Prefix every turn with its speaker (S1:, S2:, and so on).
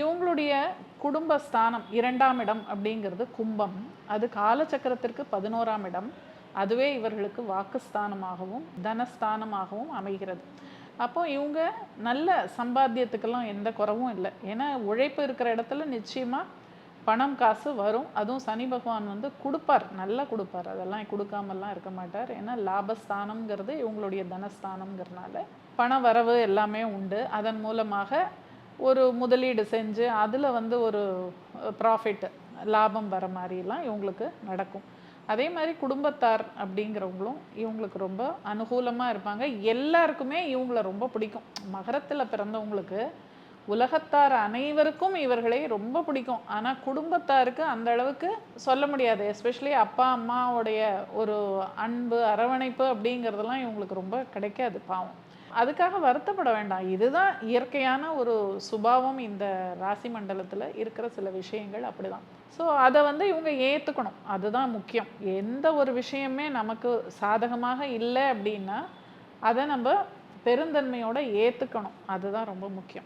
S1: இவங்களுடைய குடும்பஸ்தானம் 2ஆம் இடம் அப்படிங்கிறது கும்பம். அது காலச்சக்கரத்திற்கு 11ஆம் இடம். அதுவே இவர்களுக்கு வாக்குஸ்தானமாகவும் தனஸ்தானமாகவும் அமைகிறது. அப்போ இவங்க நல்ல சம்பாத்தியத்துக்கெல்லாம் எந்த குறவும் இல்லை. ஏன்னா உழைப்பு இருக்கிற இடத்துல நிச்சயமா பணம் காசு வரும். அதுவும் சனி பகவான் வந்து கொடுப்பார், நல்லா கொடுப்பார். அதெல்லாம் கொடுக்காமலாம் இருக்க மாட்டார். ஏன்னா லாபஸ்தானம்ங்கிறது இவங்களுடைய தனஸ்தானம்ங்கிறனால பண வரவு எல்லாமே உண்டு. அதன் மூலமாக ஒரு முதலீடு செஞ்சு அதில் வந்து ஒரு ப்ராஃபிட் லாபம் வர மாதிரிலாம் இவங்களுக்கு நடக்கும். அதே மாதிரி குடும்பத்தார் அப்படிங்கிறவங்களும் இவங்களுக்கு ரொம்ப அனுகூலமாக இருப்பாங்க. எல்லாருக்குமே இவங்கள ரொம்ப பிடிக்கும். மகரத்தில் பிறந்தவங்களுக்கு உலகத்தார் அனைவருக்கும் இவர்களை ரொம்ப பிடிக்கும். ஆனால் குடும்பத்தாருக்கு அந்த அளவுக்கு சொல்ல முடியாது. எஸ்பெஷலி அப்பா அம்மாவுடைய ஒரு அன்பு அரவணைப்பு அப்படிங்கிறதெல்லாம் இவங்களுக்கு ரொம்ப கிடைக்காது, பாவம். அதுக்காக வருத்தப்பட வேண்டாம். இதுதான் இயற்கையான ஒரு சுபாவம். இந்த ராசி மண்டலத்தில் இருக்கிற சில விஷயங்கள் அப்படிதான். ஸோ அதை வந்து இவங்க ஏற்றுக்கணும், அதுதான் முக்கியம். எந்த ஒரு விஷயமே நமக்கு சாதகமாக இல்லை அப்படின்னா அதை நம்ம பெருந்தன்மையோட ஏற்றுக்கணும், அதுதான் ரொம்ப முக்கியம்.